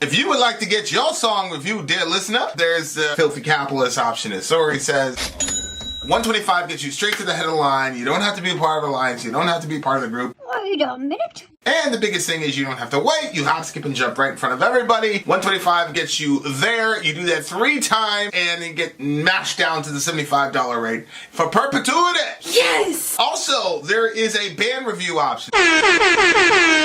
If you would like to get your song reviewed, dear listener, there's the Filthy Capitalist option. As Sori says, $125 gets you straight to the head of the line. You don't have to be a part of the alliance. You don't have to be part of the group. Wait a minute. And the biggest thing is you don't have to wait. You hop, skip, and jump right in front of everybody. $125 gets you there. You do that 3 times, and you get mashed down to the $75 rate for perpetuity. Yes! Also, there is a band review option.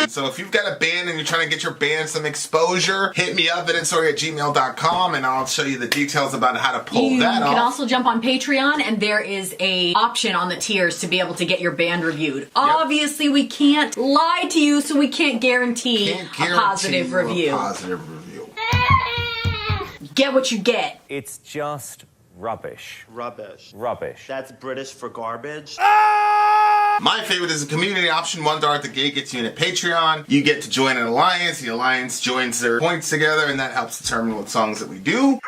So if you've got a band and you're trying to get your band some exposure, hit me up at villageXchange@gmail.com, and I'll show you the details about how to pull that off. You can also jump on Patreon, and there is a option on the tiers to be able to get your band reviewed. Yep. Obviously, we can't lie to you, so we can't guarantee a positive review. Get what you get. It's just rubbish. Rubbish. Rubbish. That's British for garbage. My favorite is the community option. $1 at the gate gets you in at Patreon. You get to join an alliance. The alliance joins their points together, and that helps determine what songs that we do.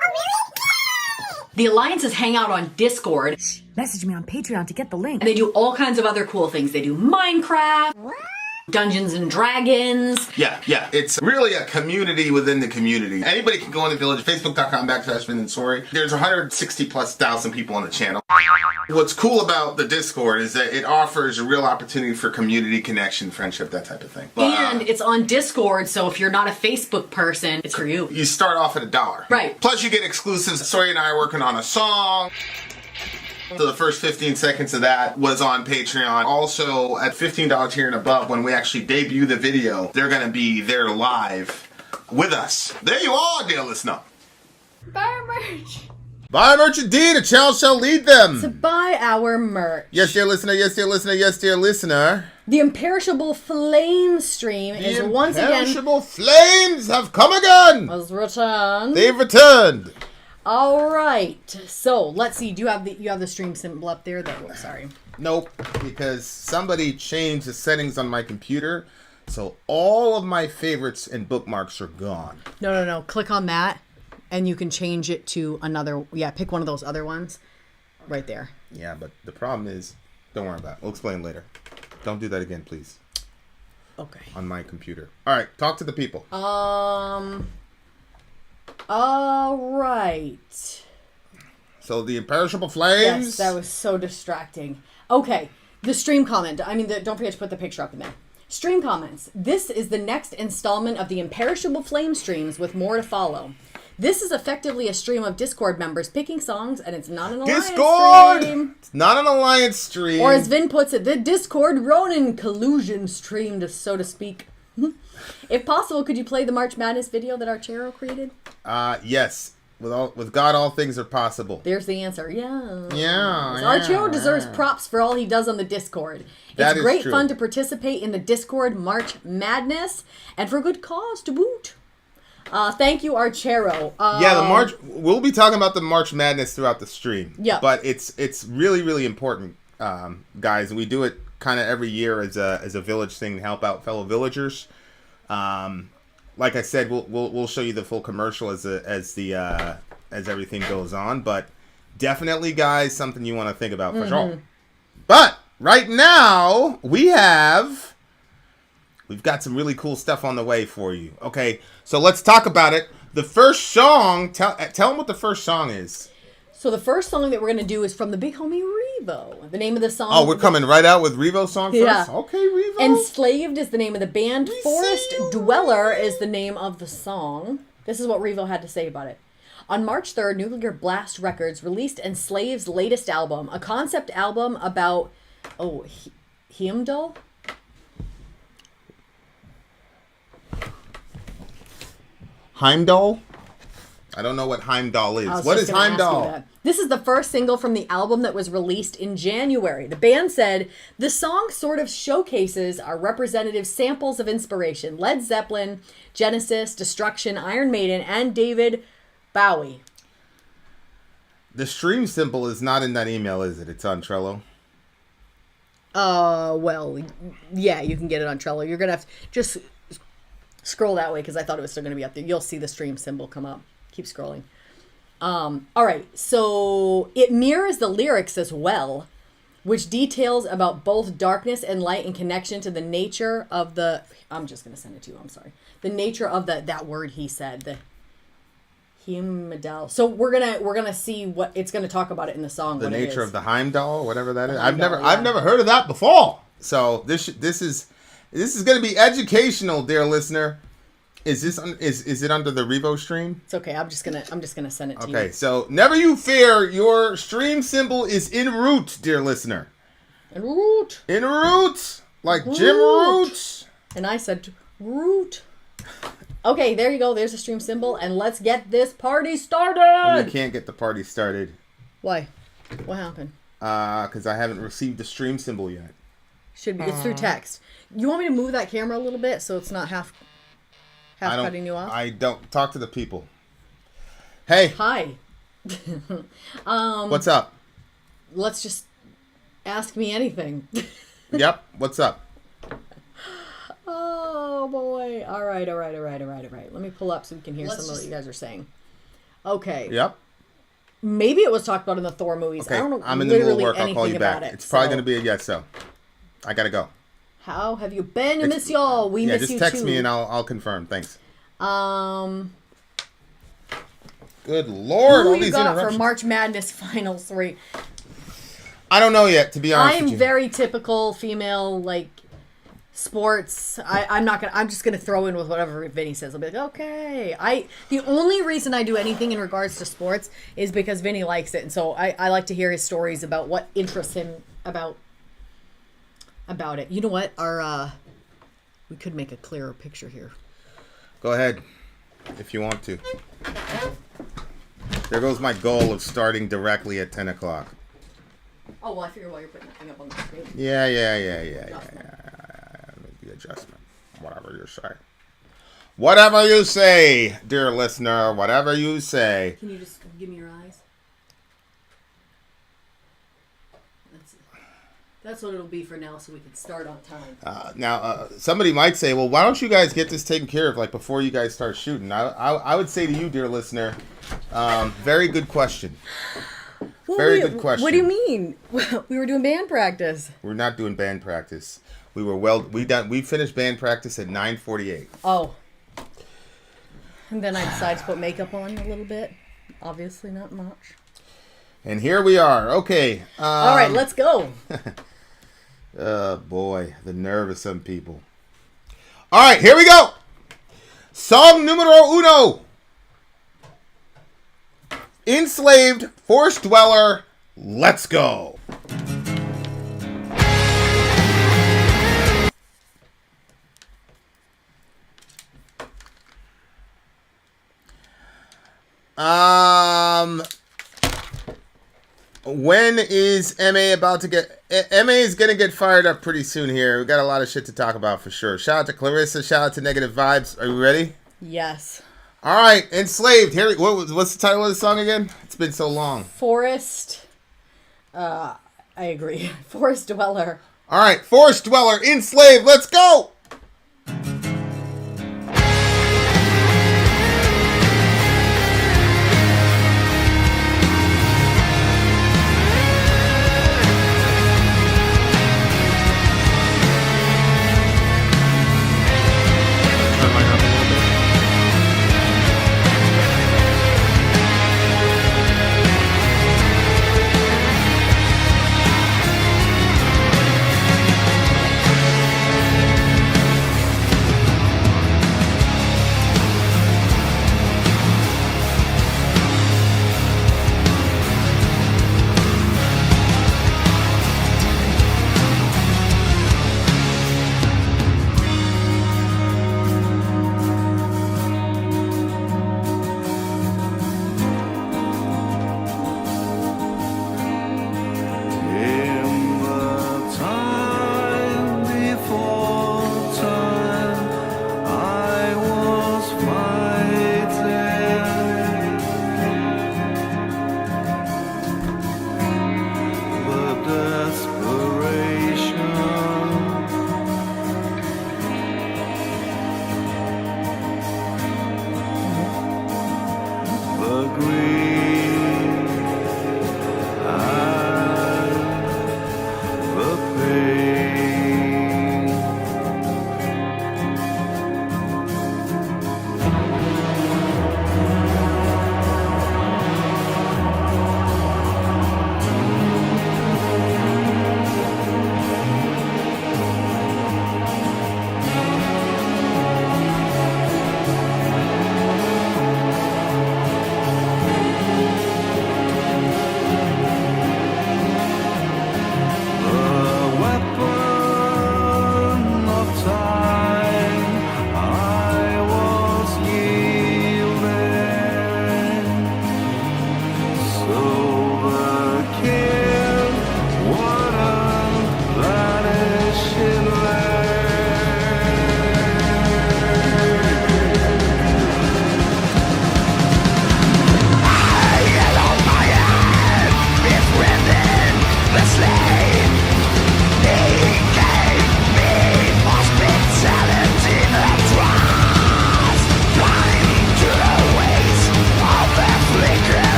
The alliances hang out on Discord. Message me on Patreon to get the link. And they do all kinds of other cool things. They do Minecraft, Dungeons and Dragons. Yeah. It's really a community within the community. Anybody can go on the village, facebook.com/Vin and Sori. There's 160,000+ people on the channel. What's cool about the Discord is that it offers a real opportunity for community connection, friendship, that type of thing. And it's on Discord, so if you're not a Facebook person, it's for you. You start off at $1. Right. Plus you get exclusives. Sori and I are working on a song. So the first 15 seconds of that was on Patreon. Also, at $15 tier and above, when we actually debut the video, they're going to be there live with us. There you are, dear listener. Buy merch. Buy merch indeed. A child shall lead them. To buy our merch. Yes, dear listener. Yes, dear listener. Yes, dear listener. The Imperishable Flame stream is once again... Imperishable Flames have come again. Has returned. They've returned. All right, so let's see. Do you have the stream symbol up there? Though, sorry. Nope, because somebody changed the settings on my computer, so all of my favorites and bookmarks are gone. No. Click on that, and you can change it to another. Yeah, pick one of those other ones, right there. Yeah, but the problem is, don't worry about it. We'll explain later. Don't do that again, please. Okay. On my computer. All right, talk to the people. All right. So the Imperishable Flames. Yes, that was so distracting. Okay, the stream comment. Don't forget to put the picture up in there. Stream comments. This is the next installment of the Imperishable Flame streams with more to follow. This is effectively a stream of Discord members picking songs, and it's not an alliance stream. It's not an alliance stream. Or as Vin puts it, the Discord Ronin collusion stream, so to speak. If possible, could you play the March Madness video that Archero created? Yes. With God, all things are possible. There's the answer. Yeah. Yeah. Archero deserves props for all he does on the Discord. It's great fun to participate in the Discord March Madness, and for good cause to boot. Thank you, Archero. The March. We'll be talking about the March Madness throughout the stream. Yeah. But it's really, really important, guys. We do it kind of every year as a village thing to help out fellow villagers. Like I said, we'll show you the full commercial as everything goes on, but definitely, guys, something you want to think about for sure. But right now we've got some really cool stuff on the way for you. Okay, so let's talk about it. The first song, tell them what the first song is. So the first song that we're going to do is from the big homie Revo. The name of the song... Oh, we're coming right out with Revo's song first? Yeah. Okay, Revo. Enslaved is the name of the band. Forest Dweller is the name of the song. This is what Revo had to say about it. On March 3rd, Nuclear Blast Records released Enslaved's latest album, a concept album about... Heimdall? Heimdall? I don't know what Heimdall is. What is Heimdall? This is the first single from the album that was released in January. The band said, the song sort of showcases our representative samples of inspiration. Led Zeppelin, Genesis, Destruction, Iron Maiden, and David Bowie. The stream symbol is not in that email, is it? It's on Trello. Well, yeah, you can get it on Trello. You're going to have to just scroll that way because I thought it was still going to be up there. You'll see the stream symbol come up. Keep scrolling. All right, so it mirrors the lyrics as well. which details about both darkness and light in connection to the nature of the... I'm just going to send it to you. I'm sorry. The nature of that word he said, the Heimdall. So we're gonna see what it's gonna talk about it in the song. The what nature it is. of the Heimdall, whatever that is. Heimdall, I've never heard of that before. So this is gonna be educational, dear listener. Is it under the Revo stream? It's okay. I'm just gonna send it to you. Okay, so never you fear, your stream symbol is in root, dear listener. And root. In root, like Jim Root. And I said root. Okay, there you go. There's a stream symbol, and let's get this party started. Well, we can't get the party started. Why? What happened? Because I haven't received the stream symbol yet. Should be. It's through text. You want me to move that camera a little bit so it's not half cutting you off? I don't talk to the people. Hey. Hi. What's up? Let's just ask me anything. Yep. What's up? Oh boy. All right. Let me pull up so we can hear some of what you guys are saying. Okay. Yep. Maybe it was talked about in the Thor movies. Okay. I don't know. I'm in the middle of work. I'll anything call you back. about it, It's probably so. going to be a yes, so. I got to go. How have you been, monsieur? We miss just you text too. me and I'll confirm. Thanks. Good Lord. Who all you these got for interruptions. March Madness Finals 3? I don't know yet, to be honest with I'm you. very typical female, like, sports. I'm just gonna throw in with whatever Vinny says. I'll be like, okay. The only reason I do anything in regards to sports is because Vinny likes it, and so I like to hear his stories about what interests him about it. You know what? We could make a clearer picture here. Go ahead, if you want to. There goes my goal of starting directly at 10 o'clock. Oh, well, I figure while you're putting that thing up on the screen. Yeah. The adjustment. Whatever you say. Whatever you say, dear listener. Whatever you say. Can you just give me your eyes? That's what it'll be for now, so we can start on time. Now, somebody might say, well, why don't you guys get this taken care of, like, before you guys start shooting? I would say to you, dear listener, very good question. Very good question. What do you mean? We were doing band practice. We're not doing band practice. We finished band practice at 9:48. Oh. And then I decided to put makeup on a little bit. Obviously not much. And here we are. Okay. All right, let's go. Boy, the nerve of some people. All right, here we go. Song numero uno. Enslaved, Forest Dweller, let's go. When is MA about to get... MA is going to get fired up pretty soon here. We got a lot of shit to talk about for sure. Shout out to Clarissa. Shout out to Negative Vibes. Are you ready? Yes. All right. Enslaved. Here, what's the title of the song again? It's been so long. Forest. I agree. Forest Dweller. All right. Forest Dweller. Enslaved. Let's go.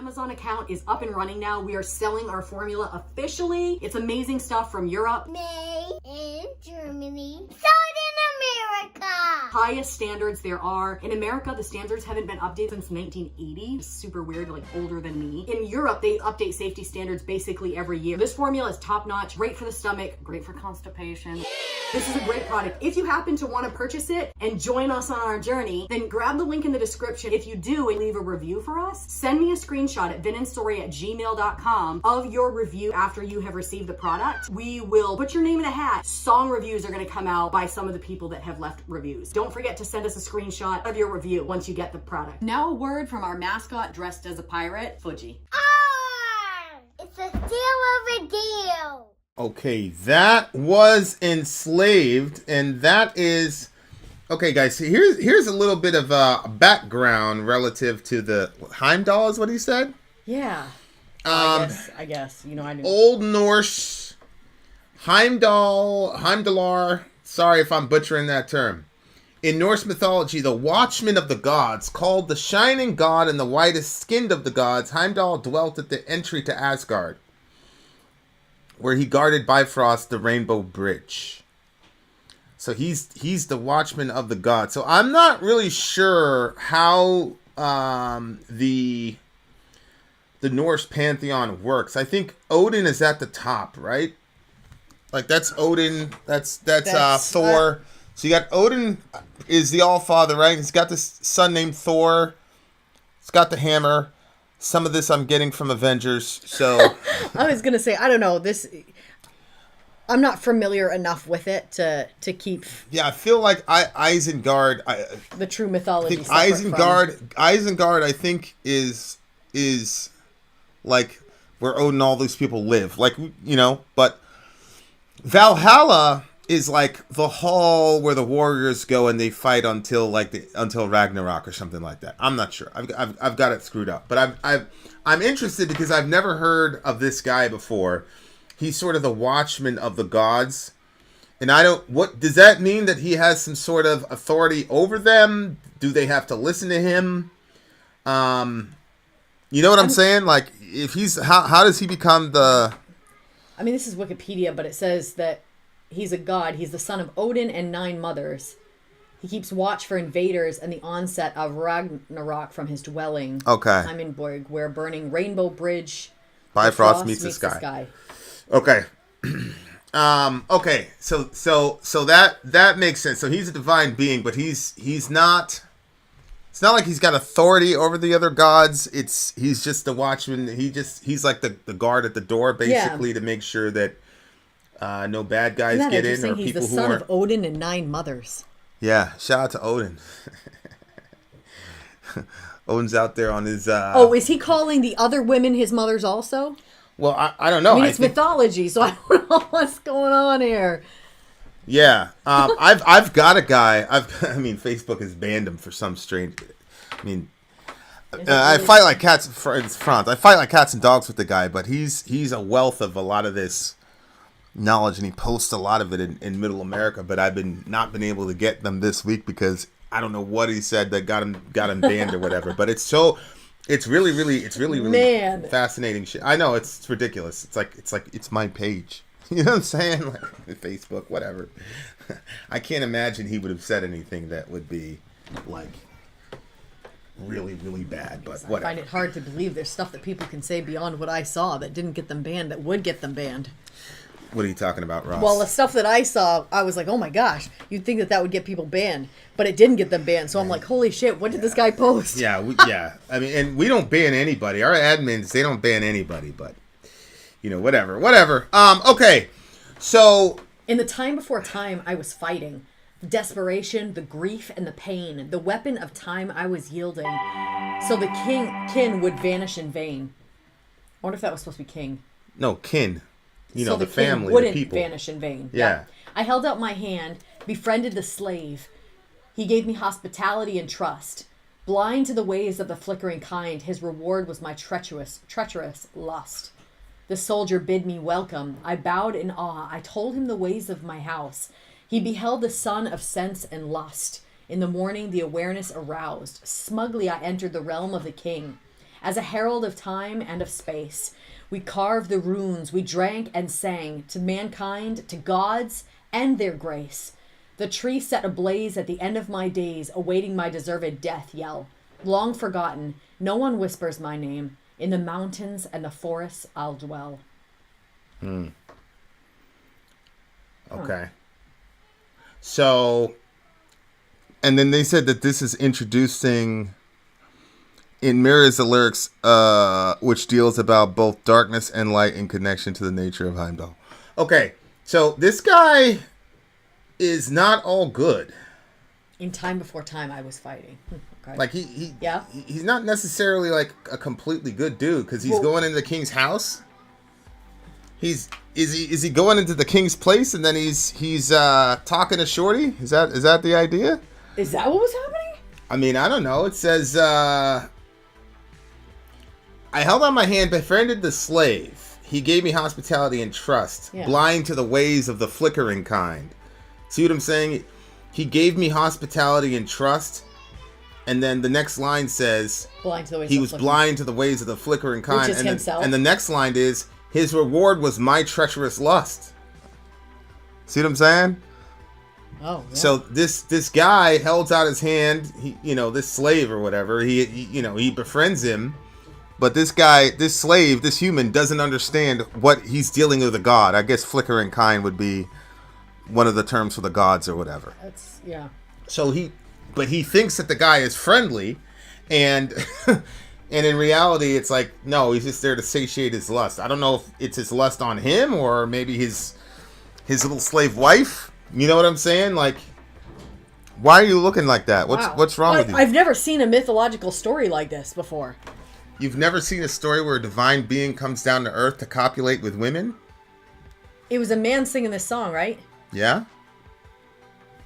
Amazon account is up and running now. We are selling our formula officially. It's amazing stuff from Europe. Made in Germany. Sold in America. Highest standards there are. In America, the standards haven't been updated since 1980. It's super weird, like older than me. In Europe, they update safety standards basically every year. This formula is top notch, great for the stomach, great for constipation. This is a great product. If you happen to want to purchase it and join us on our journey, then grab the link in the description. If you do and leave a review for us, send me a screenshot at vinandsori@gmail.com of your review after you have received the product. We will put your name in a hat. Song reviews are going to come out by some of the people that have left reviews. Don't forget to send us a screenshot of your review once you get the product. Now a word from our mascot dressed as a pirate, Fuji. It's a steal of a deal. Okay, that was Enslaved, and that is... Okay, guys, so here's a little bit of a background relative to the... Heimdall is what he said? Yeah. I guess. You know, I didn't... Old Norse, Heimdallar, sorry if I'm butchering that term. In Norse mythology, the watchman of the gods, called the shining god and the whitest skinned of the gods, Heimdall dwelt at the entry to Asgard, where he guarded Bifrost, the Rainbow Bridge. So he's the watchman of the gods. So I'm not really sure how the Norse pantheon works. I think Odin is at the top, right? Like that's Odin. That's Thor. So you got Odin is the All-Father, right? He's got this son named Thor. He's got the hammer. Some of this I'm getting from Avengers. So I was gonna say I don't know this. I'm not familiar enough with it to keep. Yeah, I feel like Isengard. The true mythology. I think Isengard. I think is like where Odin and all these people live. Like but Valhalla is like the hall where the warriors go and they fight until Ragnarok or something like that. I'm not sure. I've got it screwed up. But I'm interested because I've never heard of this guy before. He's sort of the watchman of the gods. And what does that mean, that he has some sort of authority over them? Do they have to listen to him? You know what I'm saying? Like if he's how does he become the... I mean, this is Wikipedia, but it says that he's a god. He's the son of Odin and 9 mothers. He keeps watch for invaders and the onset of Ragnarok from his dwelling. Okay. Heimenborg, where burning Rainbow Bridge. Bifrost meets the sky. Okay. Okay. So that makes sense. So he's a divine being, but he's not. It's not like he's got authority over the other gods. He's just the watchman. He's like the guard at the door, basically, to make sure that no bad guys get in, or he's people the who son aren't. of Odin and 9 mothers. Yeah, shout out to Odin. Odin's out there on his. Is he calling the other women his mothers also? Well, I don't know. I mean, it's mythology, so I don't know what's going on here. Yeah, I've got a guy. I mean, Facebook has banned him for some strange. I mean, I fight like cats. It's France. I fight like cats and dogs with the guy, but he's a wealth of a lot of this knowledge, and he posts a lot of it in Middle America. But I've not been able to get them this week because I don't know what he said that got him banned or whatever. But it's really Man. Fascinating shit. I know it's ridiculous. It's like it's my page. You know what I'm saying? Like Facebook, whatever. I can't imagine he would have said anything that would be like really, really bad. But whatever. I find it hard to believe there's stuff that people can say beyond what I saw that didn't get them banned that would get them banned. What are you talking about, Ross? Well, the stuff that I saw, I was like, oh my gosh, you'd think that would get people banned, but it didn't get them banned. So I'm like, holy shit, what did this guy post? Yeah, I mean, and we don't ban anybody. Our admins, they don't ban anybody, but whatever. Okay. So in the time before time, I was fighting. The desperation, the grief, and the pain, the weapon of time I was yielding, so the kin would vanish in vain. I wonder if that was supposed to be king. No, kin. So the king family, wouldn't the people. vanish in vain. Yeah. I held out my hand, befriended the slave. He gave me hospitality and trust. Blind to the ways of the flickering kind, his reward was my treacherous lust. The soldier bid me welcome. I bowed in awe. I told him the ways of my house. He beheld the sun of sense and lust. In the morning, the awareness aroused. Smugly I entered the realm of the king. as a herald of time and of space. We carved the runes, we drank and sang to mankind, to gods and their grace. The tree set ablaze at the end of my days, awaiting my deserved death yell. Long forgotten, no one whispers my name. In the mountains and the forests I'll dwell. Okay. So, and then they said that this is introducing, in mirrors the lyrics, which deals about both darkness and light in connection to the nature of Heimdall. Okay, so this guy is not all good. In Time Before Time, I was fighting. Okay. Like he's not necessarily like a completely good dude because he's going into the king's house. Is he going into the king's place and then he's talking to Shorty? Is that the idea? Is that what was happening? I mean, I don't know. It says I held out my hand, befriended the slave. He gave me hospitality and trust, blind to the ways of the flickering kind. See what I'm saying? He gave me hospitality and trust. And then the next line says, he was blind to the ways of the flickering kind. Which is himself. And the next line is, his reward was my treacherous lust. See what I'm saying? Oh, yeah. So this guy held out his hand, this slave or whatever, he befriends him. But this guy, this slave, this human doesn't understand what he's dealing with a god. I guess flickering kind would be one of the terms for the gods or whatever. That's, yeah. So But he thinks that the guy is friendly, and and in reality, it's like, no, he's just there to satiate his lust. I don't know if it's his lust on him or maybe his little slave wife. You know what I'm saying? Like, why are you looking like that? What's wrong with you? I've never seen a mythological story like this before. You've never seen a story where a divine being comes down to earth to copulate with women? It was a man singing this song, right? Yeah?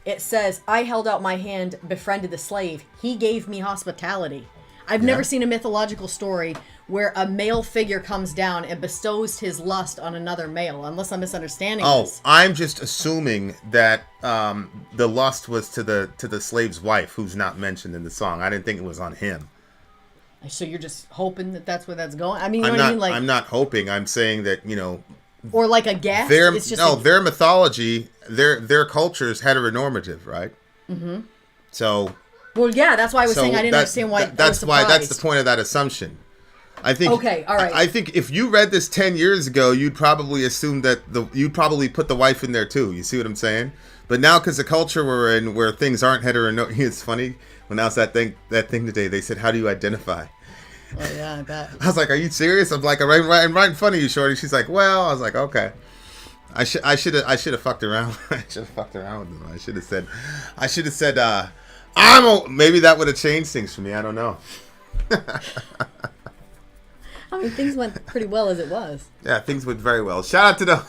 It says, I held out my hand, befriended the slave. He gave me hospitality. I've never seen a mythological story where a male figure comes down and bestows his lust on another male, unless I'm misunderstanding this. I'm just assuming that the lust was to the slave's wife, who's not mentioned in the song. I didn't think it was on him. So you're just hoping that that's where that's going? I mean, you know what I mean? Like, I'm not hoping. I'm saying that, or like a guess? Their mythology, their culture is heteronormative, right? Mm-hmm. So... Well, yeah, that's why I was saying I didn't understand why. That's the point of that assumption. I think. Okay, all right. I think if you read this 10 years ago, you'd probably assume that you'd probably put the wife in there too. You see what I'm saying? But now, because the culture we're in, where things aren't heteronormative, it's funny. When I was that thing today, they said, "How do you identify?" Oh yeah, I bet. I was like, "Are you serious?" I'm like, right in front of you, shorty." She's like, "Well," I was like, "Okay." I should have fucked around. I should have fucked around with them. I should have said. Maybe that would have changed things for me. I don't know. I mean, things went pretty well as it was. Yeah, things went very well. Shout out to the...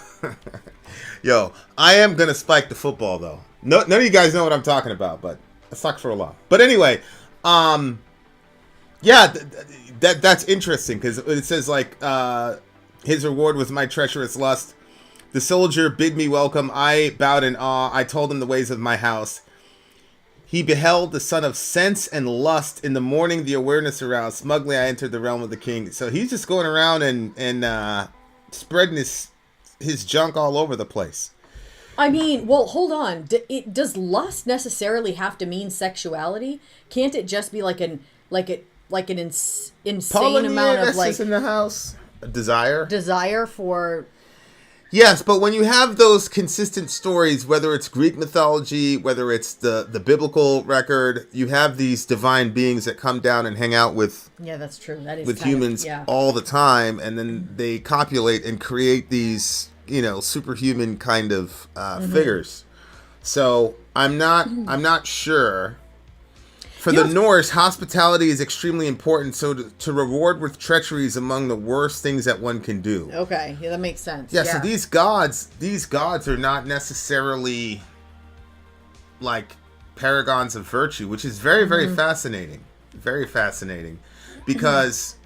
Yo, I am going to spike the football, though. None of you guys know what I'm talking about, but let's talk for a while. But anyway, yeah, that's interesting, because it says, like, his reward was my treacherous lust. The soldier bid me welcome. I bowed in awe. I told him the ways of my house. He beheld the sun of sense and lust. In the morning, the awareness aroused. Smugly, I entered the realm of the king. So he's just going around and spreading his junk all over the place. I mean, well, hold on. Does lust necessarily have to mean sexuality? Can't it just be like an insane amount of like is in the house? A desire for? Yes, but when you have those consistent stories, whether it's Greek mythology, whether it's the biblical record, you have these divine beings that come down and hang out with that's true. That is with humans all the time, and then they copulate and create these, superhuman kind of figures. So I'm not sure. For the Norse, hospitality is extremely important, so to reward with treachery is among the worst things that one can do. Okay, yeah, that makes sense. Yeah, so these gods are not necessarily like paragons of virtue, which is very, very fascinating. Very fascinating. Because,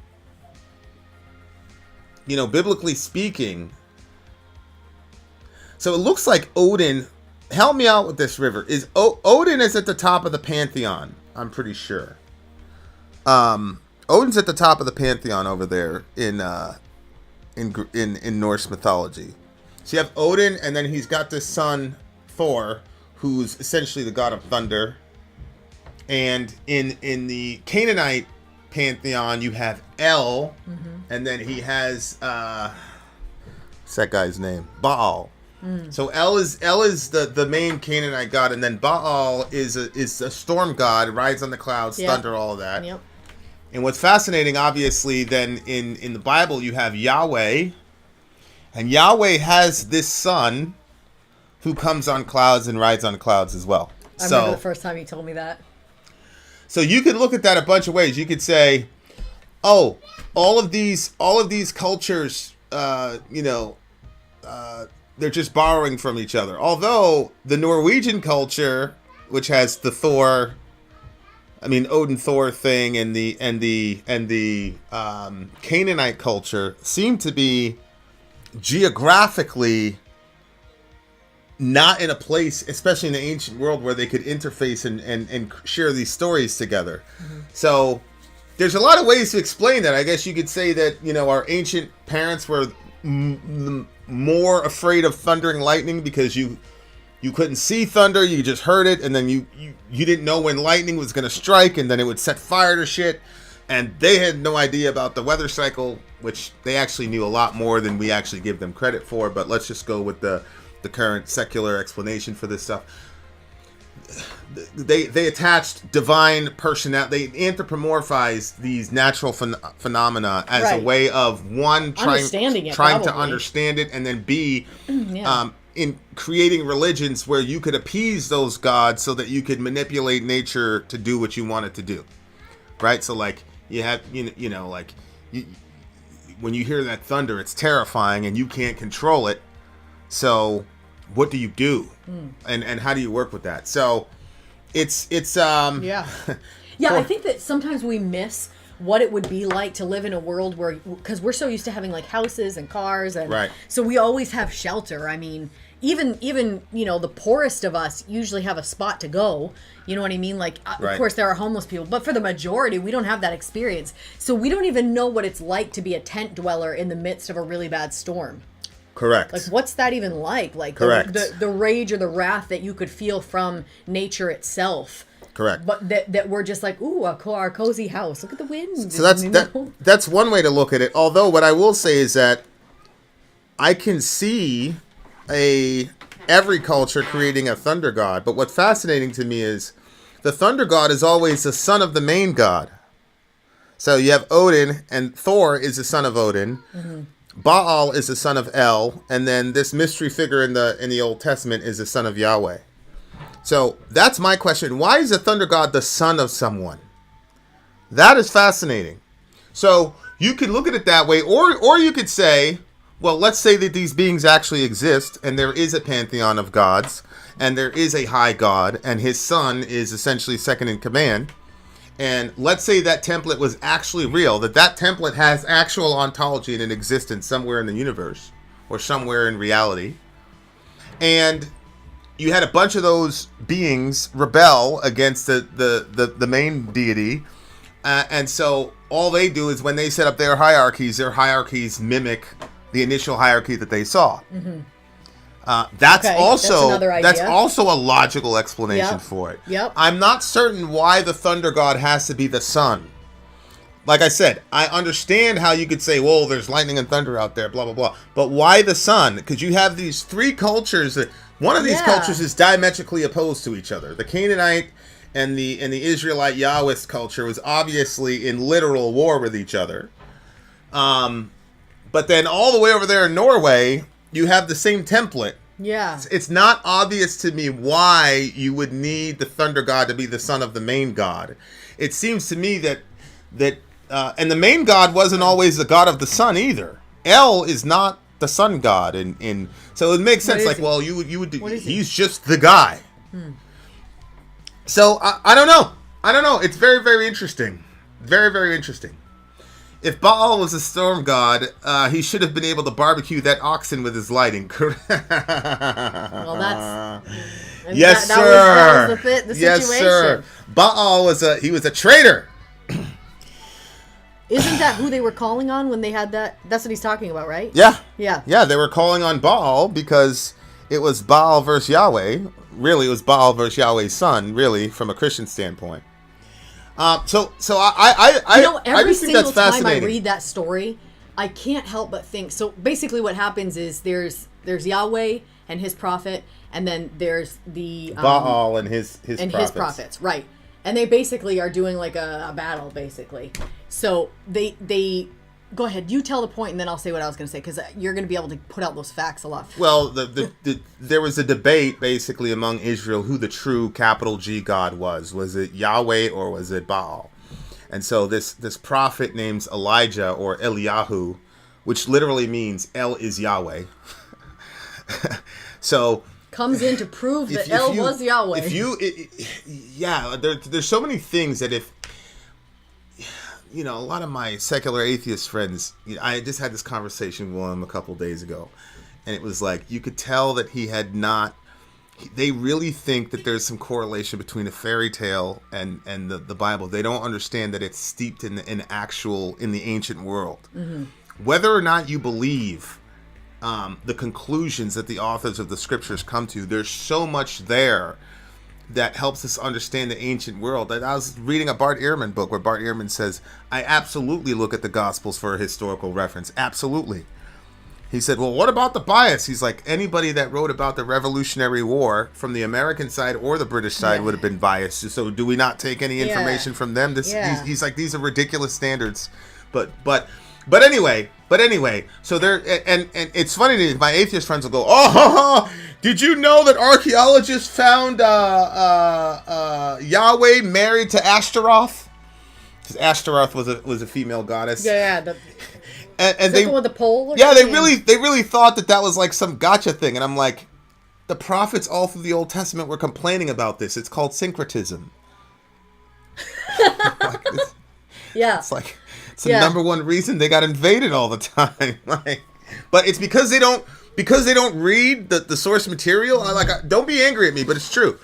biblically speaking, so it looks like Odin, help me out with this, River, Odin is at the top of the pantheon. I'm pretty sure. Odin's at the top of the pantheon over there in Norse mythology. So you have Odin, and then he's got this son Thor, who's essentially the god of thunder. And in the Canaanite pantheon, you have El, and then he has what's that guy's name? Baal. So El is the main Canaanite god, and then Baal is a storm god, rides on the clouds, thunder, all of that. Yep. And what's fascinating, obviously, then in the Bible, you have Yahweh, and Yahweh has this son who comes on clouds and rides on clouds as well. I remember the first time you told me that. So you could look at that a bunch of ways. You could say, oh, all of these cultures, they're just borrowing from each other. Although the Norwegian culture, which has the Odin Thor thing, and the Canaanite culture seem to be geographically not in a place, especially in the ancient world, where they could interface and share these stories together. So there's a lot of ways to explain that. I guess you could say that, our ancient parents were more afraid of thunder and lightning because you couldn't see thunder, you just heard it, and then you didn't know when lightning was going to strike, and then it would set fire to shit. And they had no idea about the weather cycle, which they actually knew a lot more than we actually give them credit for. But let's just go with the current secular explanation for this stuff. They attached divine personality. They anthropomorphized these natural phenomena as a way of, one, trying to understand it, and then B, in creating religions where you could appease those gods so that you could manipulate nature to do what you want it to do. Right? So like you have, when you hear that thunder, it's terrifying and you can't control it. So what do you do? And how do you work with that? So it's yeah. I think that sometimes we miss what it would be like to live in a world where, because we're so used to having like houses and cars, and so we always have shelter. I mean, even the poorest of us usually have a spot to go. You know what I mean? Like, of course there are homeless people, but for the majority, we don't have that experience. So we don't even know what it's like to be a tent dweller in the midst of a really bad storm. Correct. Like, what's that even like? Like, the rage or the wrath that you could feel from nature itself. Correct. But that we're just like, ooh, our cozy house. Look at the wind. So that's one way to look at it. Although what I will say is that I can see every culture creating a thunder god. But what's fascinating to me is the thunder god is always the son of the main god. So you have Odin, and Thor is the son of Odin. Baal is the son of El, and then this mystery figure in the Old Testament is the son of Yahweh. So that's my question. Why is the thunder god the son of someone? That is fascinating. So you could look at it that way, or you could say, well, let's say that these beings actually exist, and there is a pantheon of gods, and there is a high god, and his son is essentially second in command. And let's say that template was actually real, that template has actual ontology and an existence somewhere in the universe or somewhere in reality. And you had a bunch of those beings rebel against the main deity. And so all they do is when they set up their hierarchies mimic the initial hierarchy that they saw. That's also a logical explanation for it. I'm not certain why the thunder god has to be the sun. Like I said, I understand how you could say, well, there's lightning and thunder out there, blah, blah, blah. But why the sun? Because you have these three cultures. One of these cultures is diametrically opposed to each other. The Canaanite and the Israelite Yahwist culture was obviously in literal war with each other. But then all the way over there in Norway, you have the same template. Yeah. It's not obvious to me why you would need the thunder god to be the son of the main god. It seems to me that and the main god wasn't always the god of the sun either. El is not the sun god, so it makes sense. Like, well, you would do, he's just the guy. So I don't know. It's very, very interesting. Very, very interesting. If Baal was a storm god, he should have been able to barbecue that oxen with his lighting. Well, that's... Yes, sir. That was the yes, situation. Sir. Baal was a traitor. Isn't that who they were calling on when they had that? That's what he's talking about, right? Yeah. Yeah. Yeah, they were calling on Baal because it was Baal versus Yahweh. Really, it was Baal versus Yahweh's son, really, from a Christian standpoint. So I every just think single that's time I fascinating. read that story, I can't help but think. So basically, what happens is there's Yahweh and his prophet, and then there's the Baal and his and prophets. his prophets, right? And they basically are doing like a battle, basically. So they go ahead. You tell the point, and then I'll say what I was going to say, because you're going to be able to put out those facts a lot. Well, there was a debate basically among Israel who the true capital G God was. Was it Yahweh or was it Baal? And so this prophet named Elijah or Eliyahu, which literally means El is Yahweh. So comes in to prove that El was Yahweh. There's so many things that if a lot of my secular atheist friends, I just had this conversation with them a couple days ago, and it was like you could tell that he had not. They really think that there's some correlation between a fairy tale and the Bible. They don't understand that it's steeped in the ancient world. Mm-hmm. Whether or not you believe the conclusions that the authors of the scriptures come to, there's so much there that helps us understand the ancient world. I was reading a Bart Ehrman book where Bart Ehrman says, I absolutely look at the Gospels for a historical reference. Absolutely. He said, well, what about the bias? He's like, anybody that wrote about the Revolutionary War from the American side or the British side would have been biased. So do we not take any information from them? He's like, these are ridiculous standards. But anyway, so there, and it's funny to me, my atheist friends will go, did you know that archaeologists found Yahweh married to Ashtaroth? Because Ashtaroth was a female goddess. Yeah. And they with the pole. They really thought that was like some gotcha thing, and I'm like, the prophets all through the Old Testament were complaining about this. It's called syncretism. It's like it's the number one reason they got invaded all the time. But it's because they don't read the source material. Don't be angry at me, but it's true.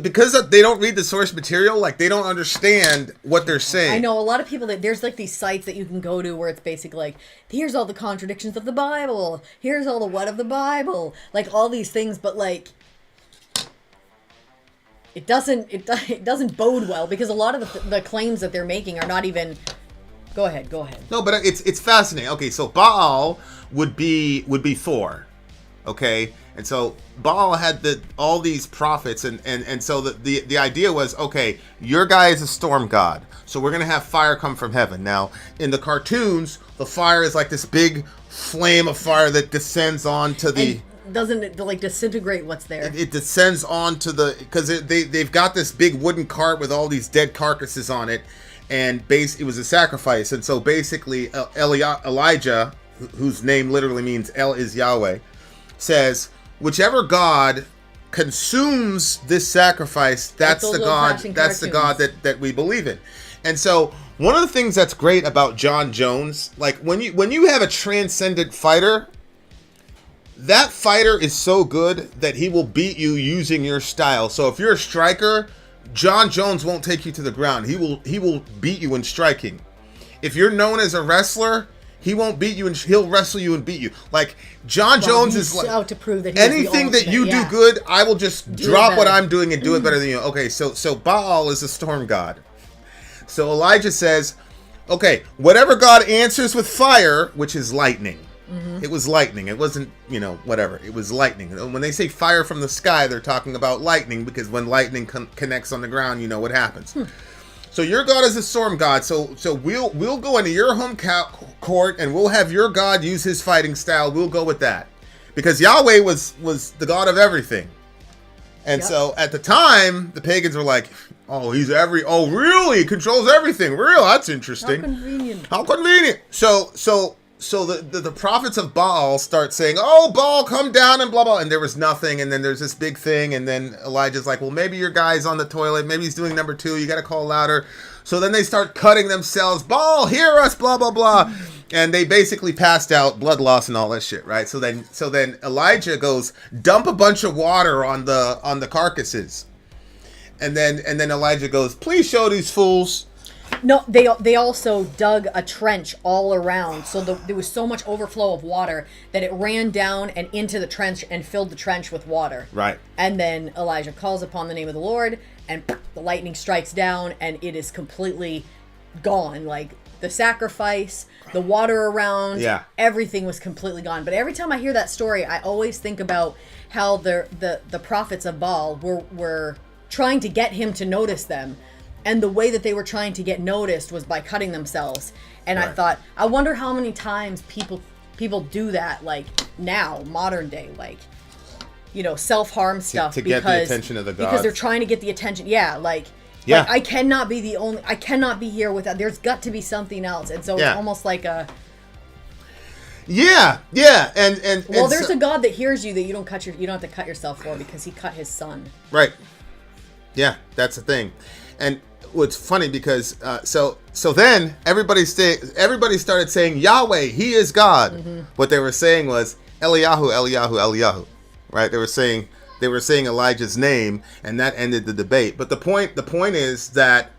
Because they don't read the source material, like they don't understand what they're saying. I know a lot of people that there's like these sites that you can go to where it's basically like, here's all the contradictions of the Bible, here's all the what of the Bible, like all these things, but like it doesn't bode well, because a lot of the claims that they're making are not even. Go ahead. No, but it's fascinating. Okay, so Baal would be Thor, okay. And so Baal had all these prophets, and so the idea was, okay, your guy is a storm god, so we're going to have fire come from heaven. Now, in the cartoons, the fire is like this big flame of fire that descends onto the... And doesn't it, like, disintegrate what's there? It descends onto the... Because they've got this big wooden cart with all these dead carcasses on it, and it was a sacrifice. And so basically, Elijah, whose name literally means El is Yahweh, says... Whichever god consumes this sacrifice, that's the god. That's the god that we believe in. And so one of the things that's great about John Jones, like when you have a transcendent fighter, that fighter is so good that he will beat you using your style. So if you're a striker, John Jones won't take you to the ground. He will beat you in striking. If you're known as a wrestler, he won't beat you, and he'll wrestle you and beat you. Like John Jones is like out to prove that anything that you do good, I will just drop what I'm doing and do it better than you. Okay, so Baal is a storm god. So Elijah says, okay, whatever God answers with fire, which is lightning. Mm-hmm. It was lightning. It wasn't, whatever. It was lightning. When they say fire from the sky, they're talking about lightning, because when lightning connects on the ground, you know what happens. So your God is a storm god. So we'll go into your home court and we'll have your God use his fighting style. We'll go with that, because Yahweh was the God of everything. And so at the time, the pagans were like, "Oh, really? He controls everything. Real? That's interesting. How convenient." So the prophets of Baal start saying, "Oh, Baal, come down," and blah, blah. And there was nothing. And then there's this big thing. And then Elijah's like, well, maybe your guy's on the toilet. Maybe he's doing number 2. You got to call louder. So then they start cutting themselves. Baal, hear us, blah, blah, blah. And they basically passed out, blood loss and all that shit, right? So then Elijah goes, dump a bunch of water on the carcasses. And then Elijah goes, please show these fools No, they also dug a trench all around, so there was so much overflow of water that it ran down and into the trench and filled the trench with water. Right. And then Elijah calls upon the name of the Lord, and the lightning strikes down, and it is completely gone. Like the sacrifice, the water around, everything was completely gone. But every time I hear that story, I always think about how the prophets of Baal were trying to get him to notice them. And the way that they were trying to get noticed was by cutting themselves. And I thought, I wonder how many times people do that, like now, modern day, like, you know, self-harm stuff to get the attention of the gods. Because they're trying to get the attention. Yeah, like I cannot be here without, there's got to be something else. And so it's almost like a... And well, there's a God that hears you that you don't have to cut yourself for because he cut his son. Right. Yeah, that's the thing. And what's funny because so then everybody started saying Yahweh, he is God. Mm-hmm. What they were saying was Eliyahu, Eliyahu, Eliyahu. Right? They were saying Elijah's name, and that ended the debate. But the point is that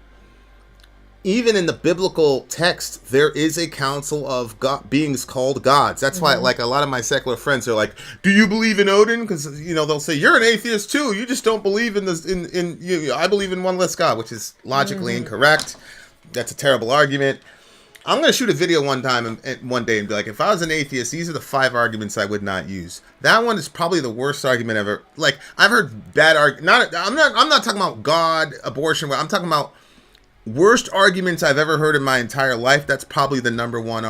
even in the biblical text, there is a council of beings called gods. That's why, like, a lot of my secular friends are like, "Do you believe in Odin?" Because, you know, they'll say, "You're an atheist too. You just don't believe in this. I believe in one less God," which is logically incorrect. That's a terrible argument. I'm going to shoot a video one time and one day and be like, if I was an atheist, these are the 5 arguments I would not use. That one is probably the worst argument ever. Like, I've heard bad arguments. I'm not talking about God, abortion. I'm talking about worst arguments I've ever heard in my entire life. That's probably the number one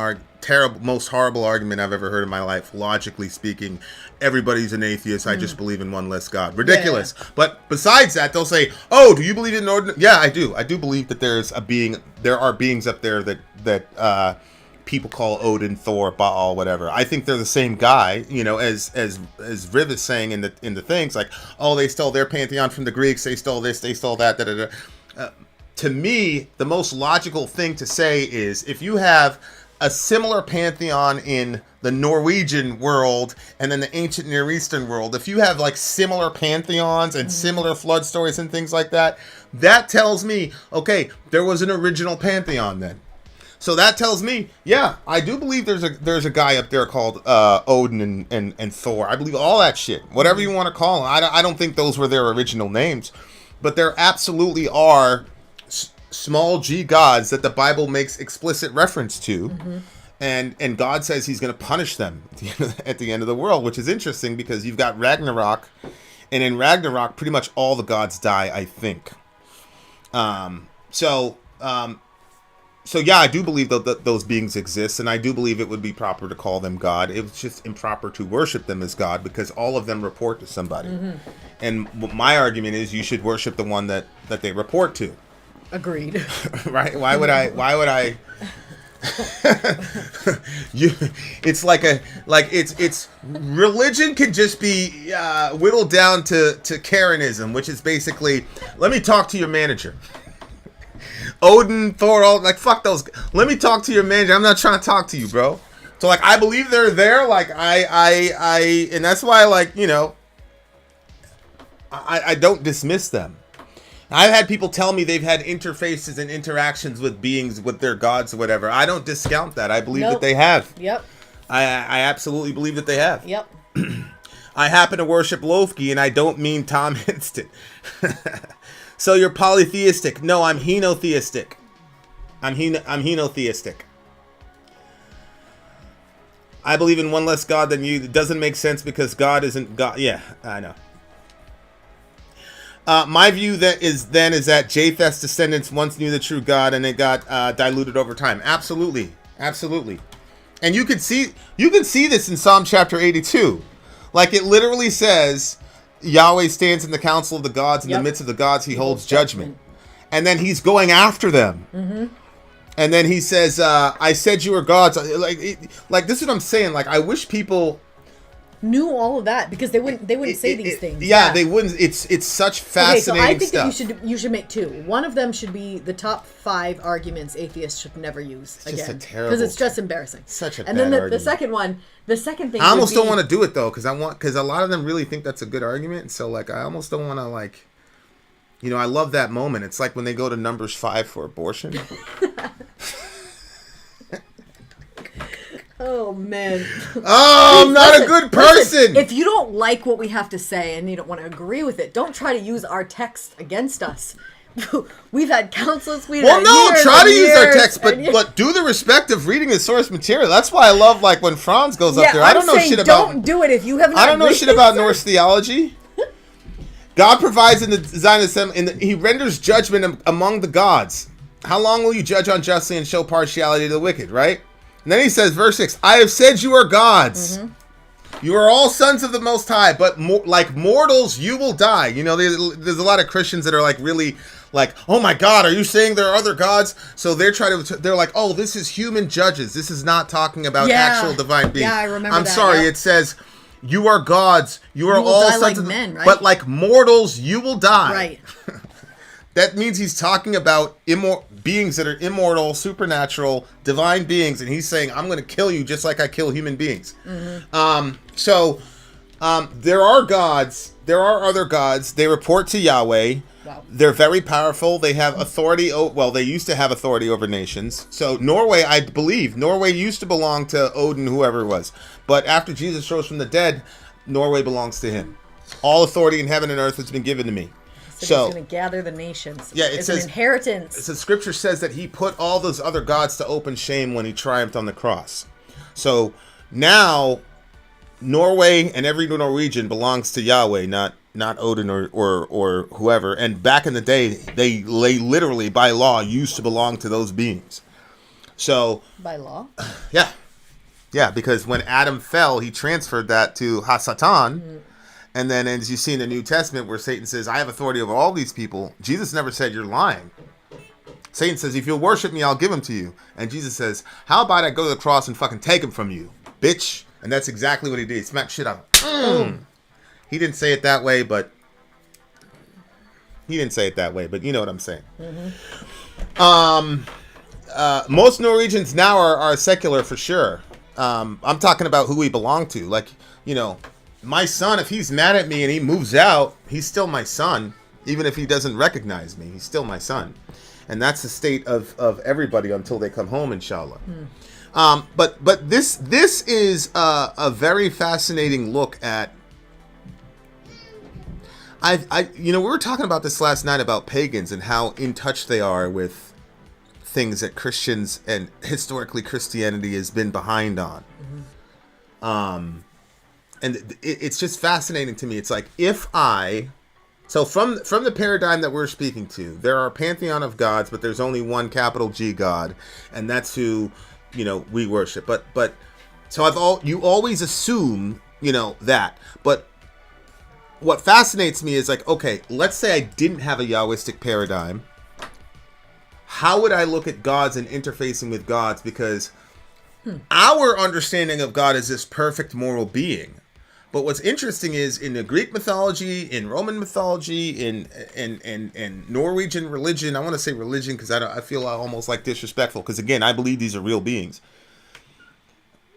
most horrible argument I've ever heard in my life. Logically speaking, everybody's an atheist. I just believe in one less God. Ridiculous. Yeah. But besides that, they'll say, "Oh, do you believe in Odin?" Yeah, I do. I do believe that there are beings up there that people call Odin, Thor, Baal, whatever. I think they're the same guy, you know, as Riv is saying in the things, like, oh, they stole their pantheon from the Greeks, they stole this, they stole that, to me, the most logical thing to say is if you have a similar pantheon in the Norwegian world and then the ancient Near Eastern world, if you have like similar pantheons and similar flood stories and things like that, that tells me, okay, there was an original pantheon then. So that tells me, yeah, I do believe there's a guy up there called Odin and Thor. I believe all that shit, whatever you want to call them. I don't think those were their original names, but there absolutely are small g gods that the Bible makes explicit reference to, and God says he's going to punish them at the end of the world, which is interesting because you've got Ragnarok, and in Ragnarok pretty much all the gods die, I think. So yeah, I do believe that those beings exist, and I do believe it would be proper to call them God. It was just improper to worship them as God because all of them report to somebody. And my argument is you should worship the one that they report to. Agreed. Right? Why would I? It's it's religion can just be whittled down to Karenism, which is basically, let me talk to your manager. Odin, Thor, all, like, fuck those. Let me talk to your manager. I'm not trying to talk to you, bro. So, like, I believe they're there. Like, I and that's why, like, you know, I don't dismiss them. I've had people tell me they've had interfaces and interactions with beings, with their gods or whatever. I don't discount that. I believe that they have. Yep. I absolutely believe that they have. Yep. I happen to worship Loki, and I don't mean Tom Hiddleston. So you're polytheistic. No, I'm henotheistic. I'm henotheistic. I believe in one less God than you. It doesn't make sense because God isn't God. Yeah, I know. My view is that Japheth's descendants once knew the true God and it got diluted over time. Absolutely. And you can see this in Psalm chapter 82. Like, it literally says, Yahweh stands in the council of the gods, in the midst of the gods he holds judgment. And then he's going after them. And then he says, I said you were gods. Like, this is what I'm saying. Like, I wish people knew all of that because they wouldn't say these things. Yeah, they wouldn't. It's such fascinating stuff. I think that you should make 2. One of them should be the top 5 arguments atheists should never use again. Just a terrible, because it's just embarrassing. Such a and bad then the second thing. I almost don't want to do it though, because a lot of them really think that's a good argument. So, like, I almost don't want to, like, You know, I love that moment. It's like when they go to Numbers 5 for abortion. Oh, man. Oh, I'm not a good person. Listen, if you don't like what we have to say and you don't want to agree with it, don't try to use our text against us. We've had counselors. Try to use our text, but do the respect of reading the source material. That's why I love, like, when Franz goes up there. I don't know shit about. Don't do it if you haven't. I don't know shit about Norse theology. God provides in the design of the he renders judgment among the gods. How long will you judge unjustly and show partiality to the wicked, right? And then he says, verse 6, I have said you are gods. Mm-hmm. You are all sons of the Most High, but like mortals, you will die. You know, there's a lot of Christians that are like really like, oh my God, are you saying there are other gods? So they're like, oh, this is human judges. This is not talking about actual divine beings. Yeah, I remember I'm sorry, it says, you are gods. You are all sons like of men, right? But like mortals, you will die. Right. That means he's talking about beings that are immortal, supernatural, divine beings, and he's saying, I'm going to kill you just like I kill human beings. Mm-hmm. There are gods. There are other gods. They report to Yahweh. Wow. They're very powerful. They have authority. They used to have authority over nations. So Norway, I believe, used to belong to Odin, whoever it was. But after Jesus rose from the dead, Norway belongs to him. All authority in heaven and earth has been given to me. So he's going to gather the nations. Yeah, it's an inheritance. So Scripture says that he put all those other gods to open shame when he triumphed on the cross. So now Norway and every Norwegian belongs to Yahweh, not Odin or whoever. And back in the day, they literally by law used to belong to those beings. So by law? Yeah. Yeah, because when Adam fell, he transferred that to Hasatan. Mm-hmm. And then as you see in the New Testament where Satan says, I have authority over all these people, Jesus never said you're lying. Satan says, if you'll worship me, I'll give them to you. And Jesus says, how about I go to the cross and fucking take them from you, bitch? And that's exactly what he did. He smacked shit out of him. He didn't say it that way, but you know what I'm saying. Mm-hmm. Most Norwegians now are secular for sure. I'm talking about who we belong to. Like, you know, my son, if he's mad at me and he moves out, he's still my son. Even if he doesn't recognize me, he's still my son. And that's the state of everybody until they come home, inshallah. But this is a very fascinating look at. We were talking about this last night about pagans and how in touch they are with things that Christians and historically Christianity has been behind on. Mm-hmm. And it's just fascinating to me. It's like so from the paradigm that we're speaking to, there are a pantheon of gods, but there's only one capital G God, and that's who, you know, we worship. But so you always assume, you know, that. But what fascinates me is like, okay, let's say I didn't have a Yahwistic paradigm. How would I look at gods and interfacing with gods? Because our understanding of God is this perfect moral being. But what's interesting is in the Greek mythology, in Roman mythology, in Norwegian religion, I want to say religion because I feel almost like disrespectful because, again, I believe these are real beings.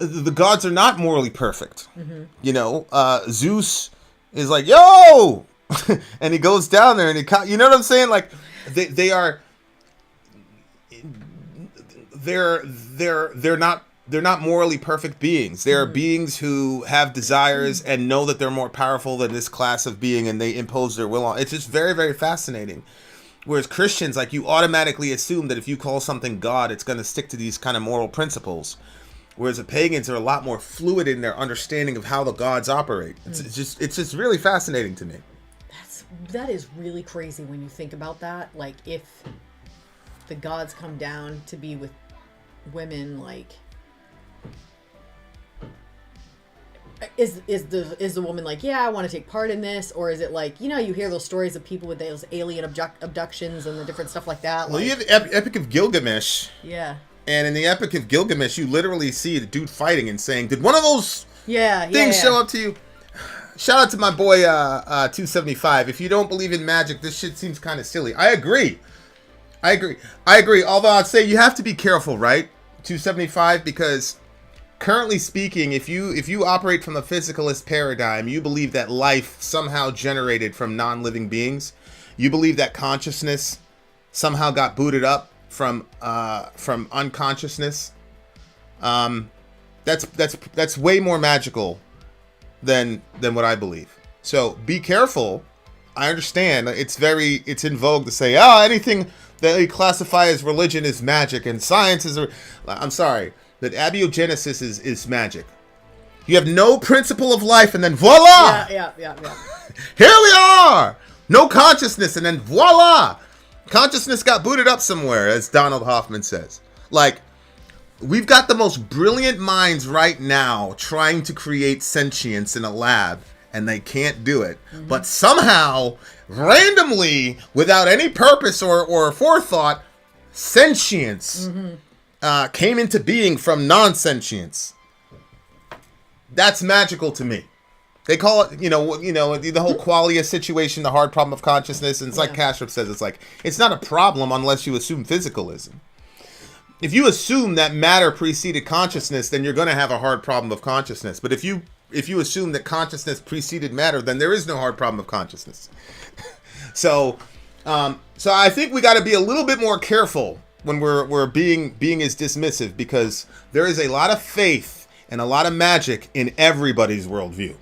The gods are not morally perfect. Mm-hmm. You know, Zeus is like, yo! And he goes down there and you know what I'm saying? Like, they're not morally perfect beings. They are beings who have desires and know that they're more powerful than this class of being, and they impose their will on. It's just very, very fascinating. Whereas Christians, like, you automatically assume that if you call something God, it's going to stick to these kind of moral principles. Whereas the pagans are a lot more fluid in their understanding of how the gods operate. It's just really fascinating to me. That is really crazy when you think about that. Like, if the gods come down to be with women, like, is the woman like, yeah, I want to take part in this? Or is it like, you know, you hear those stories of people with those alien abductions and the different stuff like that? Well, like, you have the Epic of Gilgamesh. Yeah. And in the Epic of Gilgamesh, you literally see the dude fighting and saying, did one of those things show up to you? Shout out to my boy 275. If you don't believe in magic, this shit seems kind of silly. I agree. Although I'd say you have to be careful, right? 275, because currently speaking, if you operate from the physicalist paradigm, you believe that life somehow generated from non-living beings. you believe that consciousness somehow got booted up from unconsciousness. That's way more magical than what I believe. So be careful. I understand it's in vogue to say, anything that we classify as religion is magic and science is. I'm sorry, that abiogenesis is magic. You have no principle of life, and then voila! Yeah. Here we are! No consciousness, and then voila! Consciousness got booted up somewhere, as Donald Hoffman says. Like, we've got the most brilliant minds right now trying to create sentience in a lab, and they can't do it. Mm-hmm. But somehow, randomly, without any purpose or forethought, sentience came into being from non-sentience. That's magical to me. They call it, the whole qualia situation, the hard problem of consciousness. And it's like Kastrup says, it's not a problem unless you assume physicalism. If you assume that matter preceded consciousness, then you're going to have a hard problem of consciousness. But if you assume that consciousness preceded matter, then there is no hard problem of consciousness. So I think we got to be a little bit more careful when we're being as dismissive, because there is a lot of faith and a lot of magic in everybody's worldview.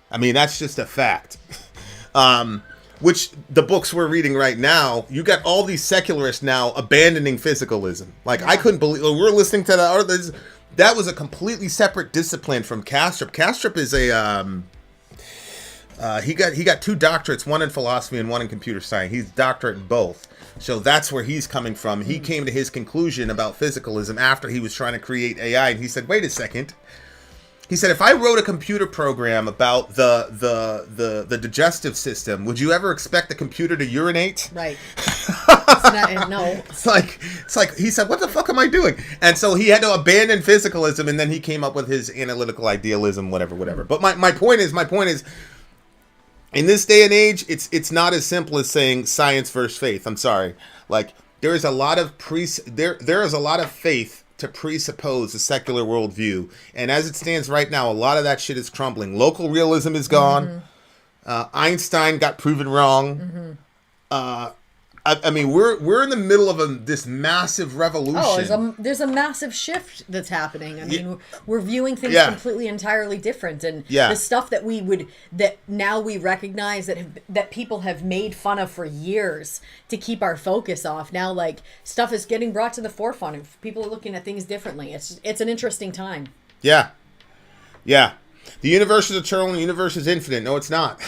I mean, that's just a fact. Which the books we're reading right now, you got all these secularists now abandoning physicalism. Like, I couldn't believe we're listening to that was a completely separate discipline from Kastrup. Kastrup is he got 2 doctorates, one in philosophy and one in computer science. He's doctorate in both. So that's where he's coming from. He came to his conclusion about physicalism after he was trying to create AI, and he said, wait a second. He said, if I wrote a computer program about the digestive system, would you ever expect the computer to urinate? Right. No. It's like he said, what the fuck am I doing? And so he had to abandon physicalism, and then he came up with his analytical idealism, whatever. But my point is, in this day and age, it's not as simple as saying science versus faith. I'm sorry. Like, there is a lot of there is a lot of faith to presuppose a secular worldview, and as it stands right now, a lot of that shit is crumbling. Local realism is gone. Einstein got proven wrong. I mean, we're in the middle of this massive revolution. Oh, there's a massive shift that's happening. I mean, we're viewing things completely entirely different, and the stuff that that now we recognize that people have made fun of for years to keep our focus off. Now, like, stuff is getting brought to the forefront, and people are looking at things differently. It's an interesting time. Yeah. The universe is eternal. The universe is infinite. No, it's not.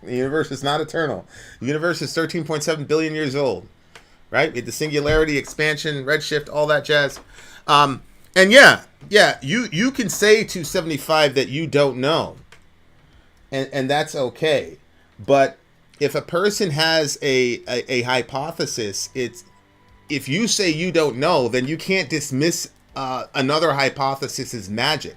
The universe is not eternal. The universe is 13.7 billion years old, right? With the singularity, expansion, redshift, all that jazz. And you can say 275 that you don't know, and that's okay. But if a person has a hypothesis, if you say you don't know, then you can't dismiss another hypothesis as magic.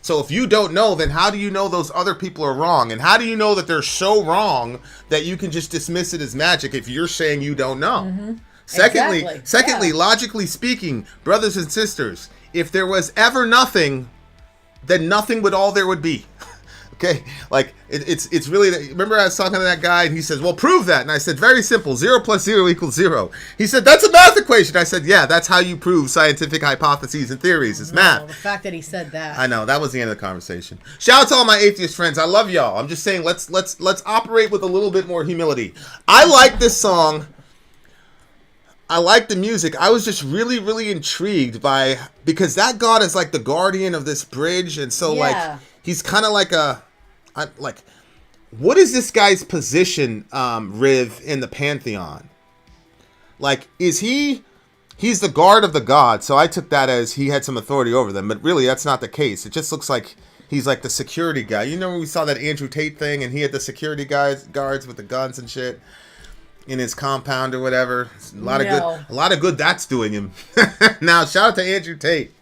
So if you don't know, then how do you know those other people are wrong? And how do you know that they're so wrong that you can just dismiss it as magic if you're saying you don't know? Mm-hmm. Secondly, logically speaking, brothers and sisters, if there was ever nothing, then nothing would be. Okay? Like, it's really, remember I was talking to that guy and he says, well, prove that. And I said, very simple, 0 plus 0 equals 0. He said, that's a math equation. I said, yeah, that's how you prove scientific hypotheses and theories. It's math. The fact that he said that. I know, that was the end of the conversation. Shout out to all my atheist friends. I love y'all. I'm just saying, let's operate with a little bit more humility. I like this song. I like the music. I was just really, really intrigued because that God is like the guardian of this bridge. And so like, he's kind of like what is this guy's position, Riv, in the pantheon? Like, he's the guard of the gods, so I took that as he had some authority over them, but really that's not the case. It just looks like he's like the security guy. You know when we saw that Andrew Tate thing and he had the security guards with the guns and shit in his compound or whatever? A lot of good that's doing him. Now, shout out to Andrew Tate.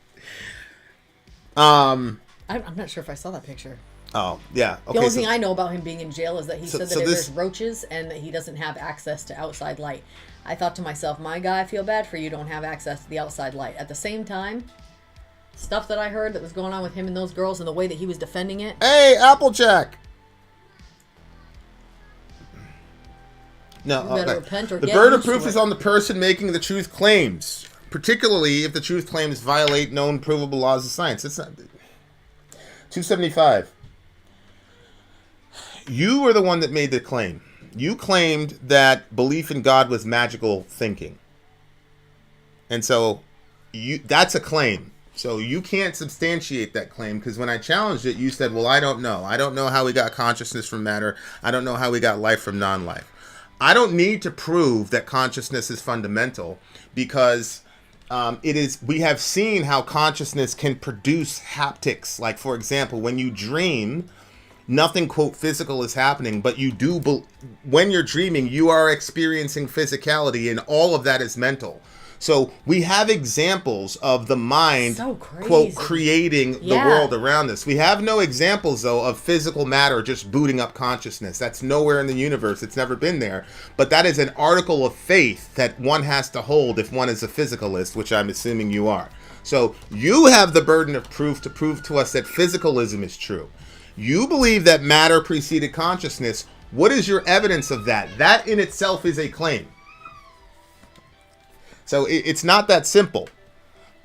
I'm not sure if I saw that picture. Oh, yeah. Okay, the only thing I know about him being in jail is that he said that there's roaches and that he doesn't have access to outside light. I thought to myself, my guy, I feel bad for you, don't have access to the outside light. At the same time, stuff that I heard that was going on with him and those girls and the way that he was defending it. Hey, Applejack! No, You better okay. repent or The get burden of used to proof it. is on the person making the truth claims, particularly if the truth claims violate known provable laws of science. That's not 275. You were the one that made the claim. You claimed that belief in God was magical thinking. And so that's a claim. So you can't substantiate that claim because when I challenged it, you said, well, I don't know. I don't know how we got consciousness from matter. I don't know how we got life from non-life. I don't need to prove that consciousness is fundamental because it is. We have seen how consciousness can produce haptics. Like, for example, when you dream, nothing, quote, physical is happening, but you do, when you're dreaming, you are experiencing physicality, and all of that is mental. So we have examples of the mind, So crazy. quote, creating the Yeah. world around us. We have no examples, though, of physical matter just booting up consciousness. That's nowhere in the universe. It's never been there. But that is an article of faith that one has to hold if one is a physicalist, which I'm assuming you are. So you have the burden of proof to prove to us that physicalism is true. You believe that matter preceded consciousness. What is your evidence of that? That in itself is a claim. So it's not that simple.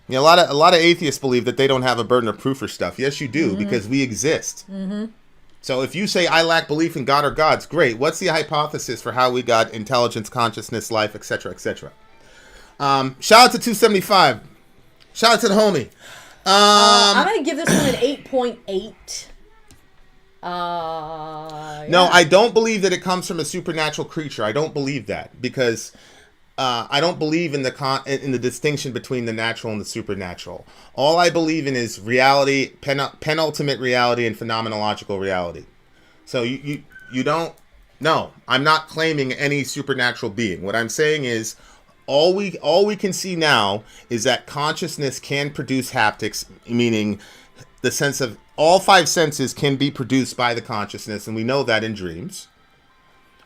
You know, a lot of atheists believe that they don't have a burden of proof for stuff. Yes, you do, because we exist. So if you say I lack belief in God or gods, great. What's the hypothesis for how we got intelligence, consciousness, life, etc., etc.? Shout out to 275. Shout out to the homie. I'm going to give this one an 8.8. No, I don't believe that it comes from a supernatural creature. I don't believe that because I don't believe in the distinction between the natural and the supernatural. All I believe in is reality, penultimate reality, and phenomenological reality. So you don't. No, I'm not claiming any supernatural being. What I'm saying is all we can see now is that consciousness can produce haptics, meaning the sense of all five senses can be produced by the consciousness, and we know that in dreams.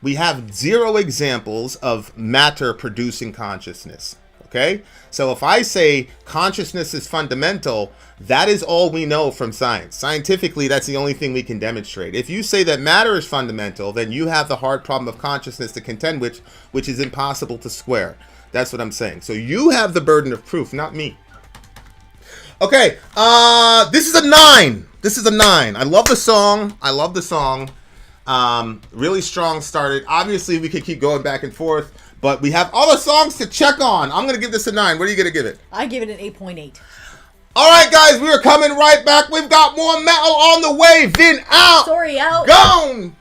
We have 0 examples of matter producing consciousness. Okay? So if I say consciousness is fundamental, that is all we know from science. Scientifically, that's the only thing we can demonstrate. If you say that matter is fundamental, then you have the hard problem of consciousness to contend with, which is impossible to square. That's what I'm saying. So you have the burden of proof, not me. Okay, this is a 9. This is a 9. I love the song. Really strong started. Obviously, we could keep going back and forth, but we have other songs to check on. I'm going to give this a 9. What are you going to give it? I give it an 8.8. All right, guys, we are coming right back. We've got more metal on the way. Vin out. Sorry, out. Gone.